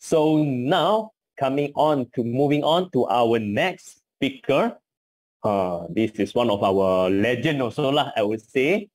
So now moving on to our next speaker. This is one of our legend also lah, I would say.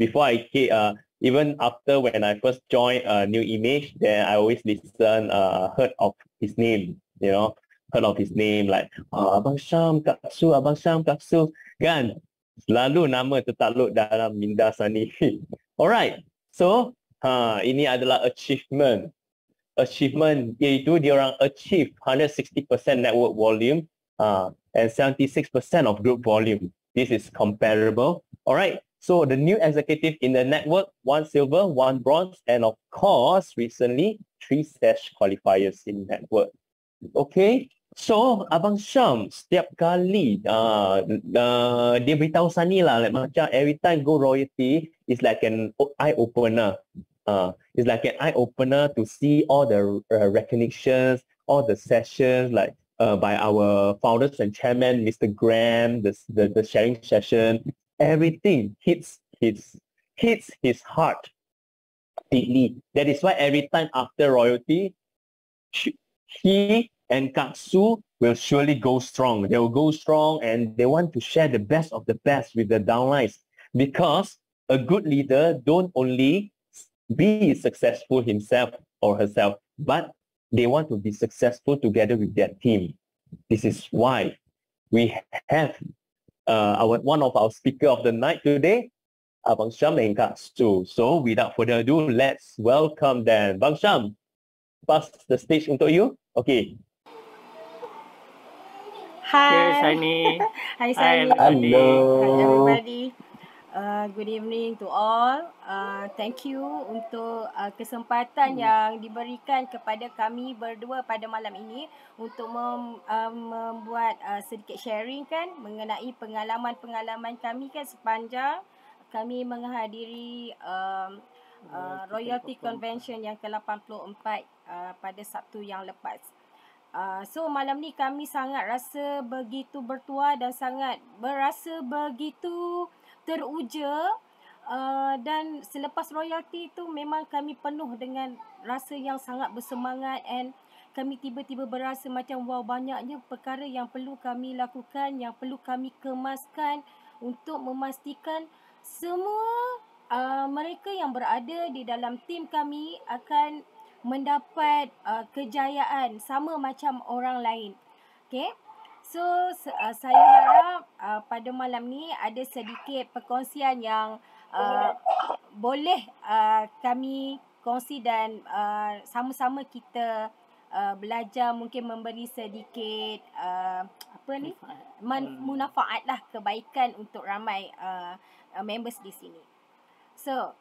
Before I came, even after when I first joined New Image, then I always heard of his name, heard of his name like Abang Syam, Kak Su, Abang Syam, Kak Su, kan? Selalu nama tertakluk dalam minda sani. Alright, so ini adalah achievement iaitu dia orang achieve 160% network volume and 76% of group volume. This is comparable. Alright, so the new executive in the network, 1 silver, 1 bronze, and of course recently 3 SESH qualifiers in network. Okay, so Abang Syam setiap kali dia beritahu Sani lah, like, macam every time go royalty is like an eye opener. It's like an eye opener to see all the recognitions, all the sessions like by our founders and chairman, Mr. Graham, the sharing session, everything hits his heart deeply. That is why every time after royalty, he and Kak Su will surely go strong. They will go strong and they want to share the best of the best with the downlines, because a good leader don't only be successful himself or herself, but they want to be successful together with their team. This is why we have one of our speaker of the night today, Abang Syam and Kak Su. So without further ado, let's welcome them. Bang Syam, pass the stage untuk you. Okay. Hi, Sani. Hi, Sani. Hello. Hi, everybody. Good evening to all. Thank you untuk kesempatan yang diberikan kepada kami berdua pada malam ini untuk membuat sedikit sharing kan mengenai pengalaman-pengalaman kami kan sepanjang kami menghadiri Royalty Convention yang ke-84 pada Sabtu yang lepas. So malam ni kami sangat rasa begitu bertuah dan sangat berasa begitu teruja, dan selepas royalty tu memang kami penuh dengan rasa yang sangat bersemangat, and kami tiba-tiba berasa macam wow, banyaknya perkara yang perlu kami lakukan, yang perlu kami kemaskan untuk memastikan semua mereka yang berada di dalam tim kami akan mendapat kejayaan sama macam orang lain. Okay, so saya harap pada malam ni ada sedikit perkongsian yang boleh kami kongsi dan sama-sama kita belajar, mungkin memberi sedikit manfaat lah, kebaikan untuk ramai members di sini. So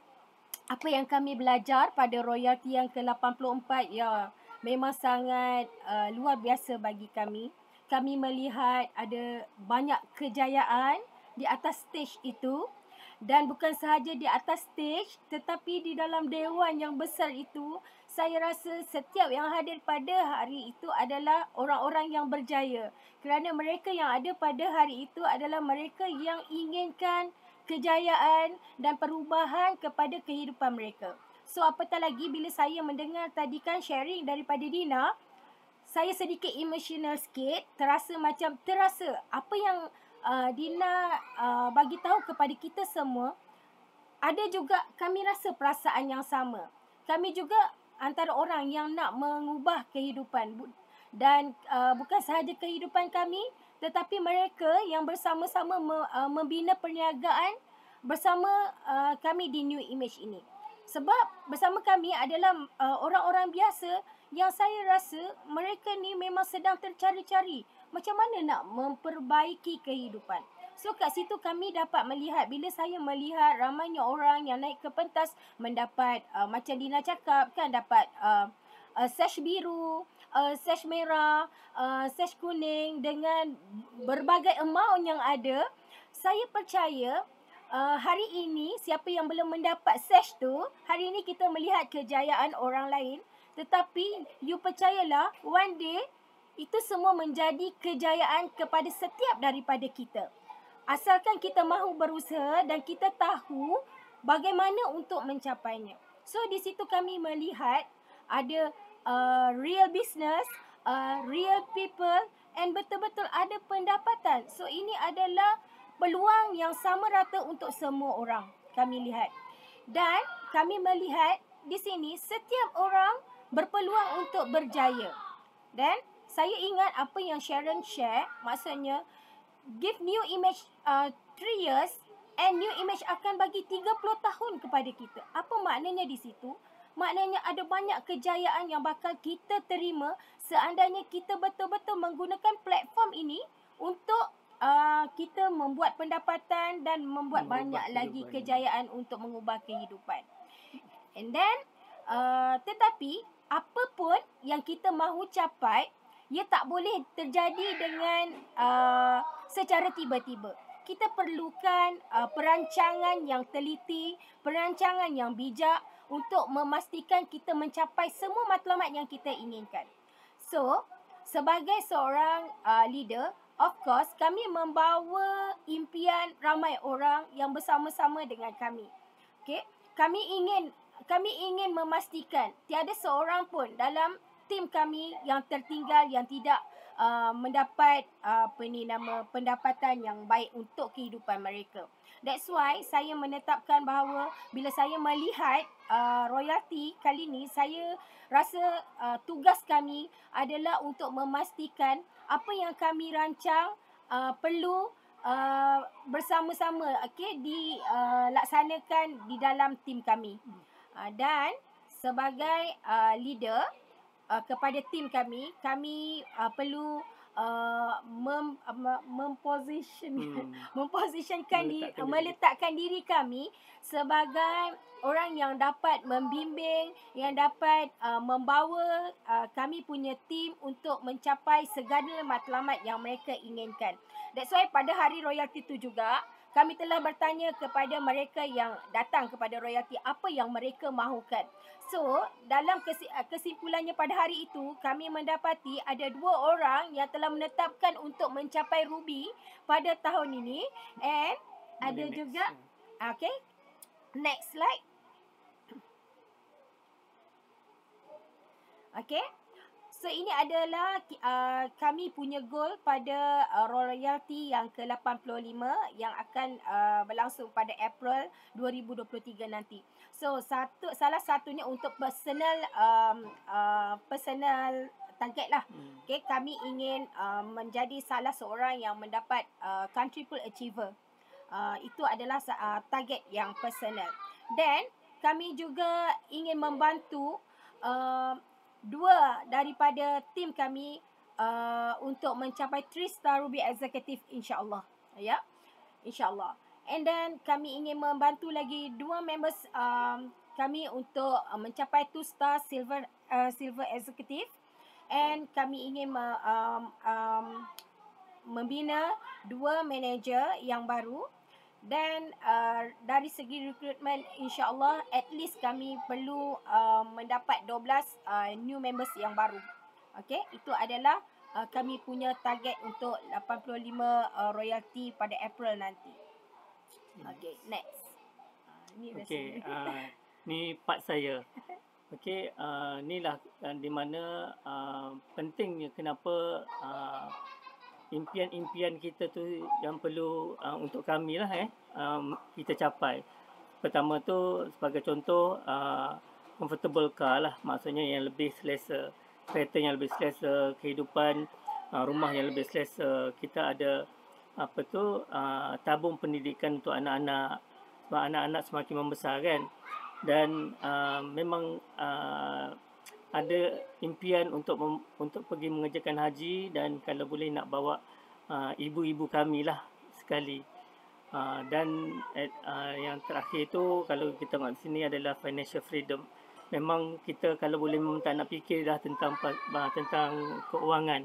apa yang kami belajar pada royalty yang ke-84 ya memang sangat luar biasa bagi kami. Kami melihat ada banyak kejayaan di atas stage itu, dan bukan sahaja di atas stage tetapi di dalam dewan yang besar itu. Saya rasa setiap yang hadir pada hari itu adalah orang-orang yang berjaya, kerana mereka yang ada pada hari itu adalah mereka yang inginkan kejayaan dan perubahan kepada kehidupan mereka. So apatah lagi bila saya mendengar tadi kan sharing daripada Dina, saya sedikit emotional sikit, terasa apa yang Dina bagi tahu kepada kita semua, ada juga kami rasa perasaan yang sama. Kami juga antara orang yang nak mengubah kehidupan, dan bukan sahaja kehidupan kami, tetapi mereka yang bersama-sama membina perniagaan bersama kami di New Image ini. Sebab bersama kami adalah orang-orang biasa yang saya rasa mereka ni memang sedang tercari-cari macam mana nak memperbaiki kehidupan. So kat situ kami dapat melihat, bila saya melihat ramainya orang yang naik ke pentas mendapat macam Dina cakap kan, dapat sash biru, sash merah, sash kuning dengan berbagai amount yang ada. Saya percaya hari ini siapa yang belum mendapat sash tu, hari ini kita melihat kejayaan orang lain, tetapi you percayalah one day itu semua menjadi kejayaan kepada setiap daripada kita. Asalkan kita mahu berusaha dan kita tahu bagaimana untuk mencapainya. So di situ kami melihat ada real business, real people, and betul-betul ada pendapatan. So ini adalah peluang yang sama rata untuk semua orang kami lihat. Dan kami melihat di sini setiap orang berpeluang untuk berjaya. Dan saya ingat apa yang Sharon share, maksudnya give new image 3 years and new image akan bagi 30 tahun kepada kita. Apa maknanya di situ? Maknanya ada banyak kejayaan yang bakal kita terima seandainya kita betul-betul menggunakan platform ini untuk kita membuat pendapatan dan membuat banyak lagi kejayaan untuk mengubah kehidupan. And then, tetapi apapun yang kita mahu capai, ia tak boleh terjadi dengan secara tiba-tiba. Kita perlukan perancangan yang teliti, perancangan yang bijak untuk memastikan kita mencapai semua matlamat yang kita inginkan. So, sebagai seorang leader, of course, kami membawa impian ramai orang yang bersama-sama dengan kami. Okay? Kami ingin memastikan tiada seorang pun dalam tim kami yang tertinggal, yang tidak mendapat pendapatan yang baik untuk kehidupan mereka. That's why saya menetapkan bahawa bila saya melihat royalty kali ni, saya rasa tugas kami adalah untuk memastikan apa yang kami rancang perlu bersama-sama dilaksanakan di dalam tim kami. Dan sebagai leader kepada tim kami mempositionkan meletakkan diri kami sebagai orang yang dapat membimbing, yang dapat membawa kami punya tim untuk mencapai segala matlamat yang mereka inginkan. That's why pada hari royalty itu juga kami telah bertanya kepada mereka yang datang kepada royalty apa yang mereka mahukan. So, dalam kesimpulannya pada hari itu, kami mendapati ada 2 orang yang telah menetapkan untuk mencapai Ruby pada tahun ini. And ada juga, okay, next slide. Okay. So ini adalah kami punya goal pada royalty yang ke-85 yang akan berlangsung pada April 2023 nanti. So salah satunya untuk personal target lah. Okay, kami ingin menjadi salah seorang yang mendapat country pool achiever. Itu adalah target yang personal. Dan kami juga ingin membantu 2 daripada tim kami untuk mencapai 3-star Ruby Executive, insya-Allah. Ya. Insya-Allah. And then kami ingin membantu lagi 2 members kami untuk mencapai 2-star Silver Executive. And kami ingin membina 2 manager yang baru. Dan dari segi recruitment, insya-Allah at least kami perlu mendapat 12 new members yang baru. Okey, itu adalah kami punya target untuk 85 royalty pada April nanti. Okey, next. Okey, ni part saya. Okey, inilah di mana pentingnya kenapa impian-impian kita tu yang perlu untuk kami lah kita capai. Pertama tu sebagai contoh comfortable car lah, maksudnya yang lebih selesa, kereta yang lebih selesa, kehidupan rumah yang lebih selesa. Kita ada tabung pendidikan untuk anak-anak, sebab anak-anak semakin membesar kan. Dan memang ada impian untuk pergi mengerjakan haji, dan kalau boleh nak bawa ibu-ibu kami lah sekali. Dan yang terakhir tu kalau kita tengok di sini adalah financial freedom. Memang kita kalau boleh memang tak nak fikir dah tentang keuangan.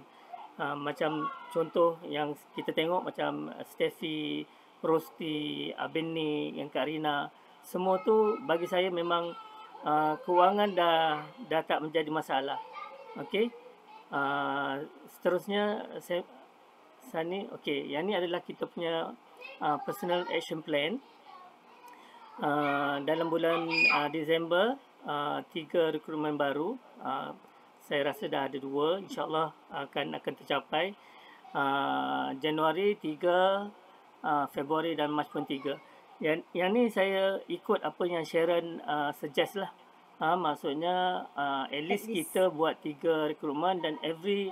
Macam contoh yang kita tengok macam Steffi, Rosti, Benny, yang Kak Rina, semua tu bagi saya memang kewangan dah tak menjadi masalah. Okey. Seterusnya saya ni okey, yang ni adalah kita punya personal action plan. Dalam bulan Disember 3 rekrutmen baru. Saya rasa dah ada 2, insyaAllah akan tercapai. Januari 3, Februari dan Mac pun 3. Yang ni saya ikut apa yang Sharon suggest lah. Maksudnya at least kita buat 3 rekrutmen dan every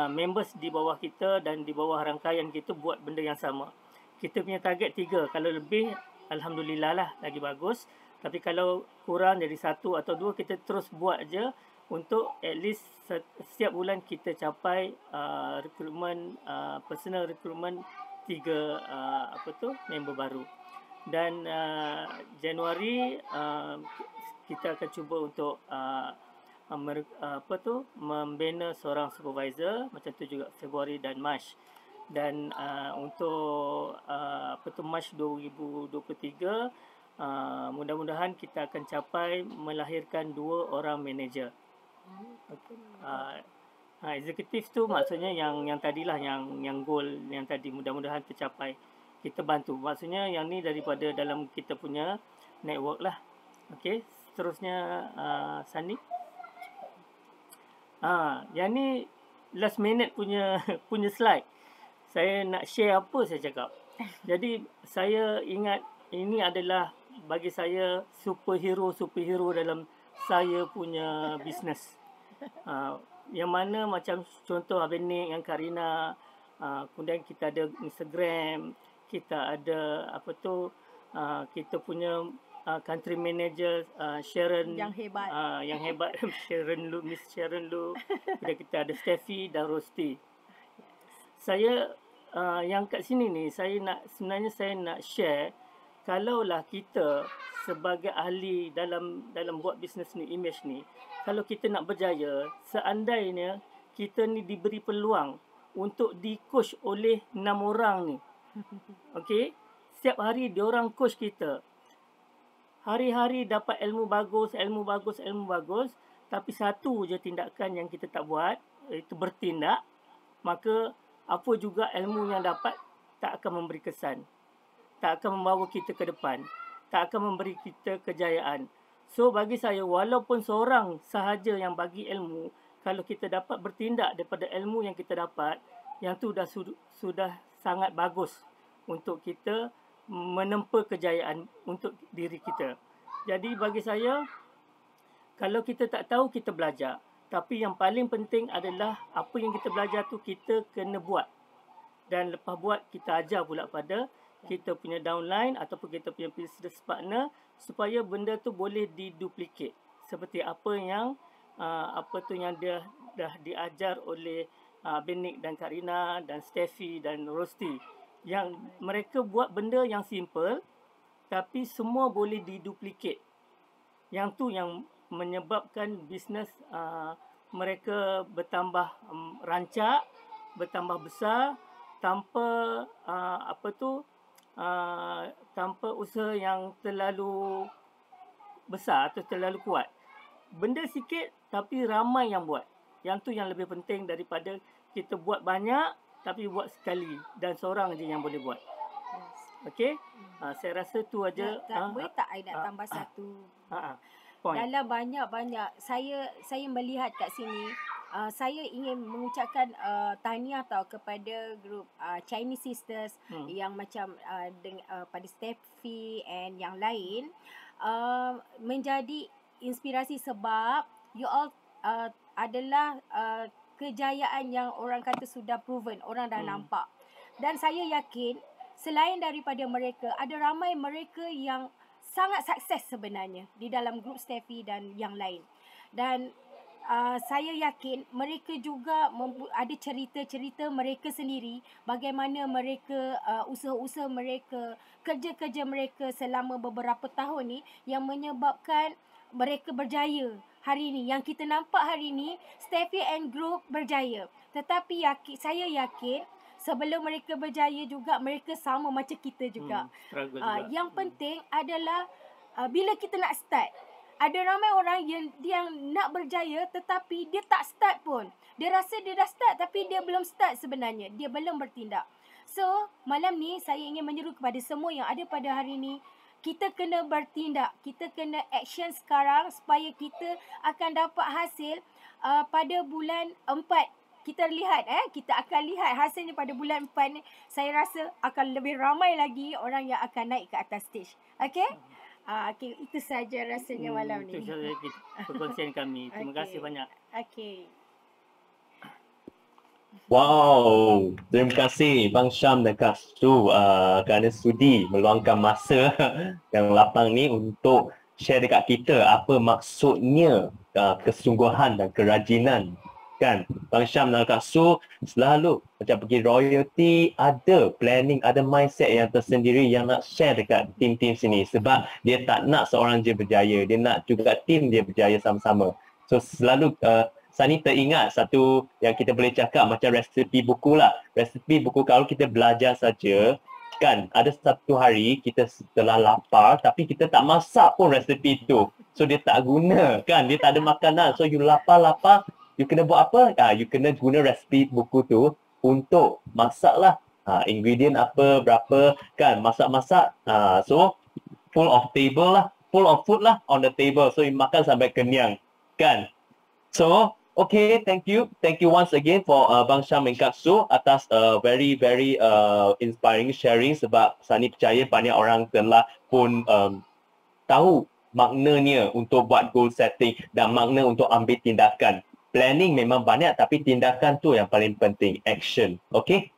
members di bawah kita dan di bawah rangkaian kita buat benda yang sama. Kita punya target 3. Kalau lebih, alhamdulillah lah, lagi bagus. Tapi kalau kurang jadi 1 atau 2, kita terus buat je untuk at least setiap bulan kita capai rekrutmen, personal rekrutmen 3 member baru. Dan Januari kita akan cuba untuk membina seorang supervisor, macam tu juga Februari dan Mac. Dan untuk Mac 2023, mudah-mudahan kita akan capai melahirkan 2 orang manager. Eksekutif tu maksudnya yang tadilah, yang goal yang tadi mudah-mudahan tercapai. Kita bantu. Maksudnya yang ni daripada dalam kita punya network lah. Okey, seterusnya Sani. Yang ni last minute punya slide. Saya nak share apa saya cakap. Jadi saya ingat ini adalah bagi saya superhero dalam saya punya bisnes. Yang mana macam contoh Abang Nick dengan Karina, kemudian kita ada Instagram, kita ada kita punya country manager Sharon yang hebat. Miss Sharon Lu. Kemudian kita ada Steffi dan Rosti. Saya yang kat sini ni sebenarnya saya nak share, kalaulah kita sebagai ahli dalam buat bisnes ni, image ni, kalau kita nak berjaya, seandainya kita ni diberi peluang untuk di-coach oleh 6 orang ni. Okey, setiap hari diorang coach kita. Hari-hari dapat ilmu bagus, tapi satu je tindakan yang kita tak buat, iaitu bertindak, maka apa juga ilmu yang dapat tak akan memberi kesan. Tak akan membawa kita ke depan. Tak akan memberi kita kejayaan. So bagi saya, walaupun seorang sahaja yang bagi ilmu, kalau kita dapat bertindak daripada ilmu yang kita dapat, yang tu sudah sangat bagus untuk kita menempa kejayaan untuk diri kita. Jadi bagi saya, kalau kita tak tahu, kita belajar. Tapi yang paling penting adalah apa yang kita belajar tu kita kena buat. Dan lepas buat, kita ajar pula pada kita punya downline ataupun kita punya business partner supaya benda tu boleh diduplikat. Seperti apa yang yang dia dah diajar oleh Benik dan Karina dan Steffi dan Rosti. Yang mereka buat benda yang simple tapi semua boleh diduplikat. Yang tu yang menyebabkan bisnes mereka bertambah rancak, bertambah besar tanpa tanpa usaha yang terlalu besar atau terlalu kuat. Benda sikit tapi ramai yang buat. Yang tu yang lebih penting daripada kita buat banyak tapi buat sekali dan seorang je yang boleh buat. Okey? Saya rasa tu aja. Boleh tak I nak tambah satu? Point. Dalam banyak-banyak saya melihat kat sini, saya ingin mengucapkan tahniah kepada grup Chinese Sisters yang macam pada Steffi and yang lain, menjadi inspirasi sebab you all adalah kejayaan yang orang kata sudah proven, orang dah nampak. Dan saya yakin selain daripada mereka, ada ramai mereka yang sangat sukses sebenarnya di dalam grup Steffi dan yang lain. Dan saya yakin mereka juga ada cerita-cerita mereka sendiri, bagaimana mereka usaha-usaha mereka, kerja-kerja mereka selama beberapa tahun ni yang menyebabkan mereka berjaya hari ni. Yang kita nampak hari ni, Steffi and Group berjaya. Tetapi saya yakin sebelum mereka berjaya juga, mereka sama macam kita juga. Yang penting adalah bila kita nak start. Ada ramai orang yang nak berjaya tetapi dia tak start pun. Dia rasa dia dah start tapi dia belum start sebenarnya. Dia belum bertindak. So, malam ni saya ingin menyeru kepada semua yang ada pada hari ni, kita kena bertindak. Kita kena action sekarang supaya kita akan dapat hasil pada bulan 4. Kita lihat kita akan lihat hasilnya pada bulan 4 ni. Saya rasa akan lebih ramai lagi orang yang akan naik ke atas stage. Okey? Okey, itu saja rasanya malam ni. Itu saja perkongsian kami. Terima kasih banyak. Okey. Wow, terima kasih Bang Syam dan Kak Su kerana sudi meluangkan masa yang lapang ni untuk share dekat kita apa maksudnya kesungguhan dan kerajinan. Kan, Bang Syam dan Kak Su selalu macam pergi royalty, ada planning, ada mindset yang tersendiri yang nak share dekat tim-tim sini. Sebab dia tak nak seorang je berjaya, dia nak juga tim dia berjaya sama-sama. So selalu Sani teringat satu yang kita boleh cakap macam resepi buku lah. Resepi buku kalau kita belajar saja, kan ada satu hari kita setelah lapar tapi kita tak masak pun resepi tu. So dia tak guna kan, dia tak ada makanan. So you lapar-lapar, you kena buat apa? You kena guna resepi buku tu untuk masak lah. Ingredient apa, berapa kan, masak-masak. So full of table lah, full of food lah on the table. So you makan sampai kenyang kan. So okay, thank you once again for Bang Syam dan Kak Su atas very inspiring sharing, sebab Sani percaya banyak orang telah pun tahu maknanya untuk buat goal setting dan makna untuk ambil tindakan. Planning memang banyak tapi tindakan tu yang paling penting, action. Okay,